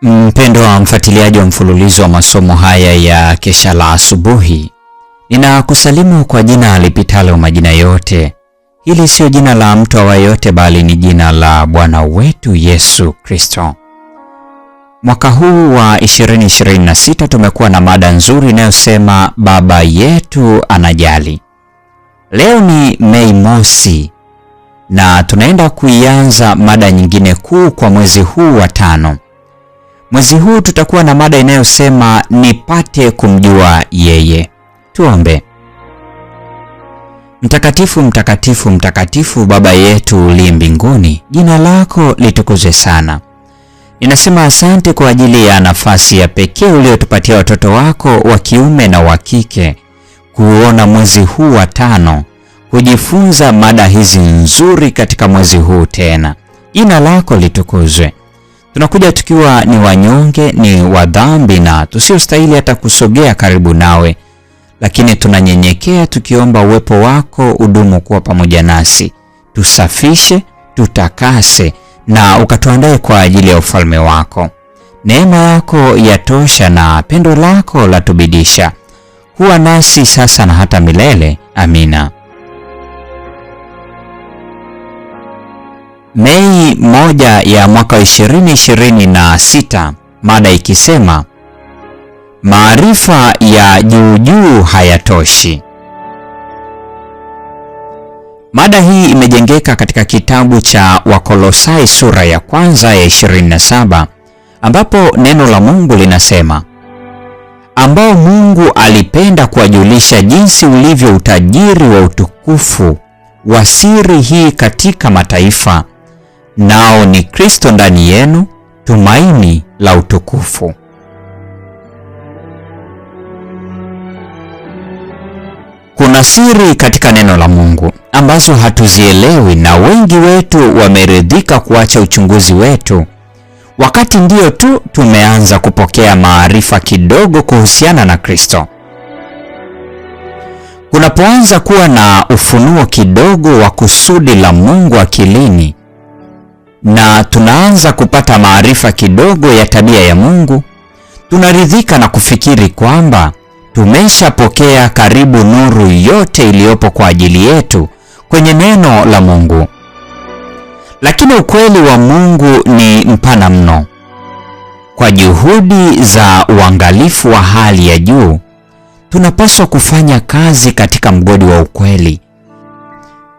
Mpendwa wa mfuatiliaji wa mfululizo wa masomo haya ya kesha la asubuhi, ninakusalimu kwa jina lipitalo majina yote. Hili sio jina la mtu awaye yote, bali ni jina la Bwana wetu Yesu Kristo. Mwaka huu wa 2026 tumekuwa na mada nzuri inayosema Baba yetu anajali. Leo ni Mei Mosi na tunaenda kuianza mada nyingine kuu kwa mwezi huu wa 5. Mwezi huu tutakuwa na mada inayosema nipate kumjua yeye. Tuombe. Mtakatifu, mtakatifu, mtakatifu, Baba yetu uliye mbinguni, jina lako litukuzwe sana. Ninasema asante kwa ajili ya nafasi ya pekee uliotupatia watoto wako wa kiume na wa kike kuona mwezi huu wa 5, kujifunza mada hizi nzuri katika mwezi huu tena. Jina lako litukuzwe. Tunakuja tukiwa ni wanyonge, ni wadhambi na tusiostahili hata kusogea karibu nawe, lakini tunanyenyekea tukiomba uwepo wako udumu kuwa pamoja nasi. Tusafishe, tutakase na ukatuandae kwa ajili ya ufalme wako. Neema yako yatosha na pendo lako latubidisha. Kuwa nasi sasa na hata milele. Amina. Mei 1 ya mwaka 2026, mada ikisema maarifa ya juu hayatoshi. Mada hii imejengeka katika kitabu cha Wakolosai sura ya 1 ya 27, ambapo neno la Mungu linasema, ambao Mungu alipenda kuwajulisha jinsi ulivyo utajiri wa utukufu wa siri hii katika mataifa, nao ni Kristo ndani yenu, tumaini la utukufu. Kuna siri katika neno la Mungu ambazo hatuzielewi, na wengi wetu wameridhika kuacha uchunguzi wetu wakati ndio tu tumeanza kupokea maarifa kidogo kuhusiana na Kristo. Kunapoanza kuwa na ufunuo kidogo wa kusudi la Mungu akilini, na tunaanza kupata maarifa kidogo ya tabia ya Mungu, tunaridhika na kufikiri kwamba tumeshapokea karibu nuru yote iliyopo kwa ajili yetu kwenye neno la Mungu. Lakini ukweli wa Mungu ni mpana mno. Kwa juhudi za uangalifu wa hali ya juu, tunapaswa kufanya kazi katika mgodi wa ukweli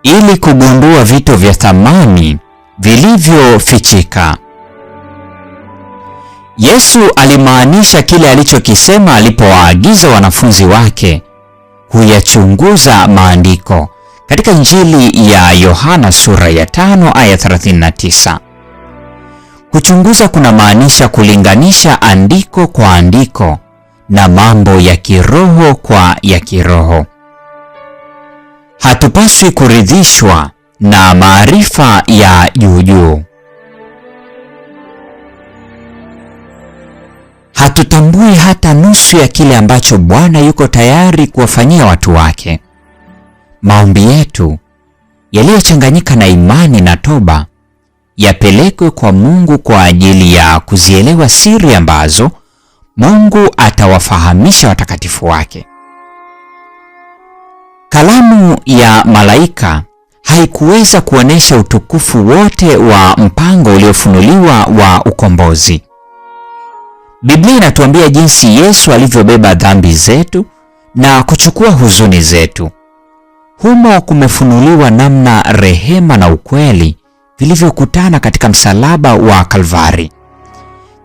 ili kugundua vitu vya thamani vilivyofichika. Yesu alimaanisha kile alichokisema alipowaagiza wanafunzi wake kuyachunguza maandiko katika Injili ya Yohana sura ya 5 aya 39. Kuchunguza kunamaanisha kulinganisha andiko kwa andiko na mambo ya kiroho kwa ya kiroho. Hatupaswi kuridhishwa na maarifa ya juu. Hatutambui hata nusu ya kile ambacho Bwana yuko tayari kuwafanyia watu wake. Maombi yetu yaliyochanganyika na imani na toba yapelekwe kwa Mungu kwa ajili ya kuzielewa siri ambazo Mungu atawafahamisha watakatifu wake. Kalamu ya malaika haikuweza kuonesha utukufu wote wa mpango uliofunuliwa wa ukombozi. Biblia inatuambia jinsi Yesu alivyobeba dhambi zetu na kuchukua huzuni zetu. Humo kumefunuliwa namna rehema na ukweli vilivyokutana katika msalaba wa Kalvari.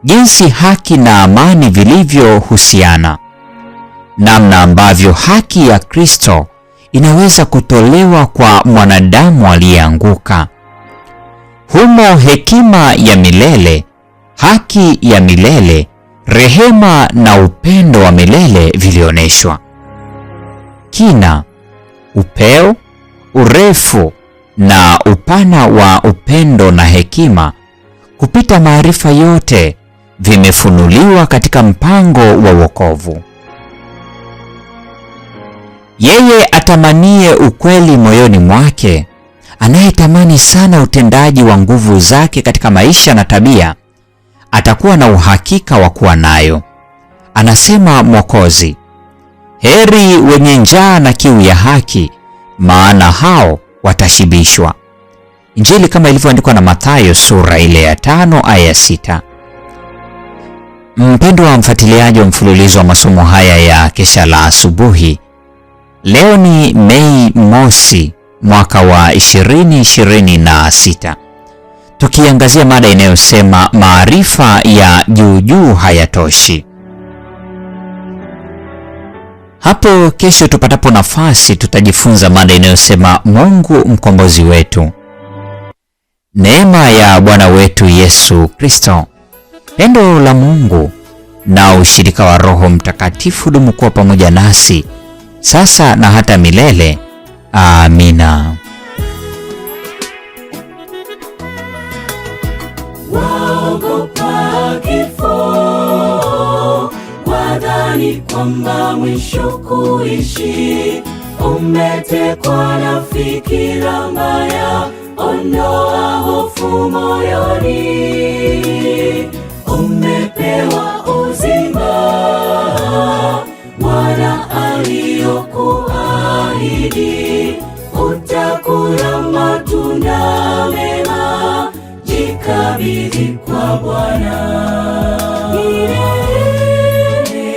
Jinsi haki na amani vilivyohusiana. Namna ambavyo haki ya Kristo inaweza kutolewa kwa mwanadamu aliyeanguka. Humo hekima ya milele, haki ya milele, rehema na upendo wa milele vilioneshwa. Kina, upeo, urefu na upana wa upendo na hekima kupita maarifa yote vimefunuliwa katika mpango wa wokovu. Yeye atamanie ukweli moyoni mwake, anayetamani sana utendaji wa nguvu zake katika maisha na tabia, atakuwa na uhakika wa kuwa nayo. Anasema Mwokozi, heri wenye njaa na kiu ya haki, maana hao watashibishwa. Injili kama ilivyoandikwa na Mathayo sura ile ya 5 aya 6. Mpendwa wa mfuatiliaji wa mfululizo wa masomo haya ya Kesha la Asubuhi, leo ni Mei Mosi mwaka wa 2026, tukiangazia mada inayosema maarifa ya juu hayatoshi. Hapo kesho tupatapo nafasi tutajifunza mada inayosema Mungu mkombozi wetu. Neema ya Bwana wetu Yesu Kristo, pendo la Mungu na ushirika wa Roho Mtakatifu dumu kuwa pamoja nasi sasa na hata milele. Amina. Waogopa kifo, wadhani kwamba mwisho kuishi. Umetekwa na fikira mbaya, ondoa hofu moyoni. Umepewa uzima, Bwana aliyokuahidi. Utakula matunda mema, jikabidhi kwa Bwana.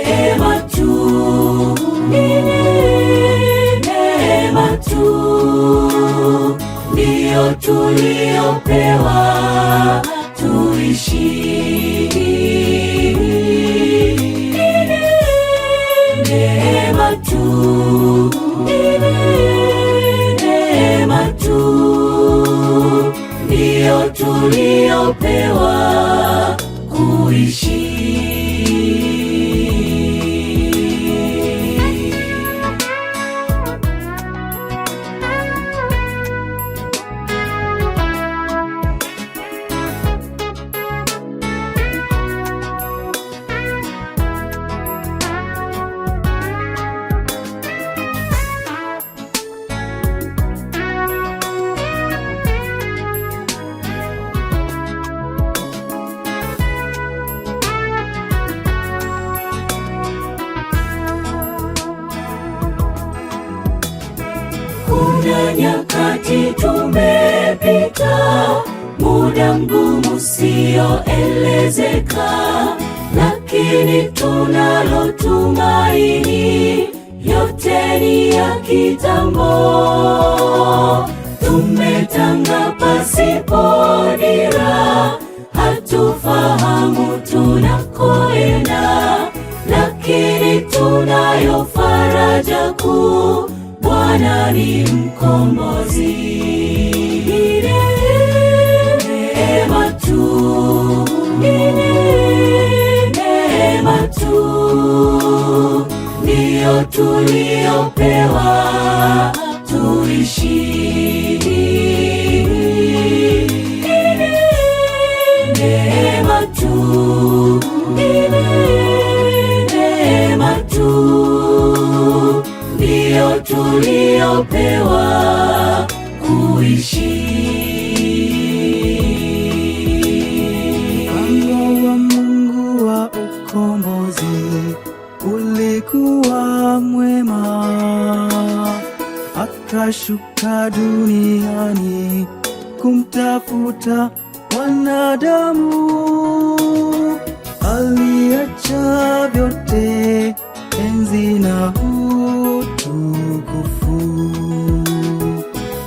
Neema tu, neema tu ndiyo tuliopewa tuishi. Neema tu, neema tu ndiyo tuliopewa kuishi. Kuna nyakati tumepita, muda mgumu usioelezeka, lakini tunalo tumaini, yote ni ya kitambo. Tumetanga pasipo dira, hatufahamu tunakoenda, lakini tunayo faraja kuu, Bwana ni mkombozi. Neema tu, neema tu ndiyo tuliopewa tuishi. Neema tu, neema tu ndiyo tuliopewa kuishi. Mpango wa Mungu wa ukombozi ulikuwa mwema, akashuka duniani kumtafuta wanadamu. Aliacha vyote, enzi na utukufu,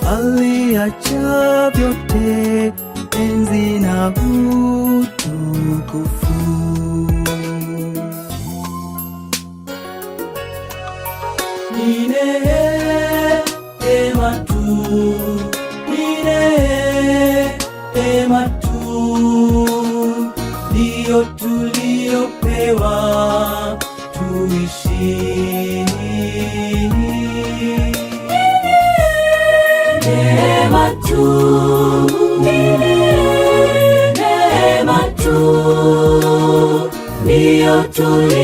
aliacha vyote, enzi na utukufu. Ni neema tu, ni neema tu ndiyo tuliopewa tuishi. Neema tu, neema tu ndiyo tuliopewa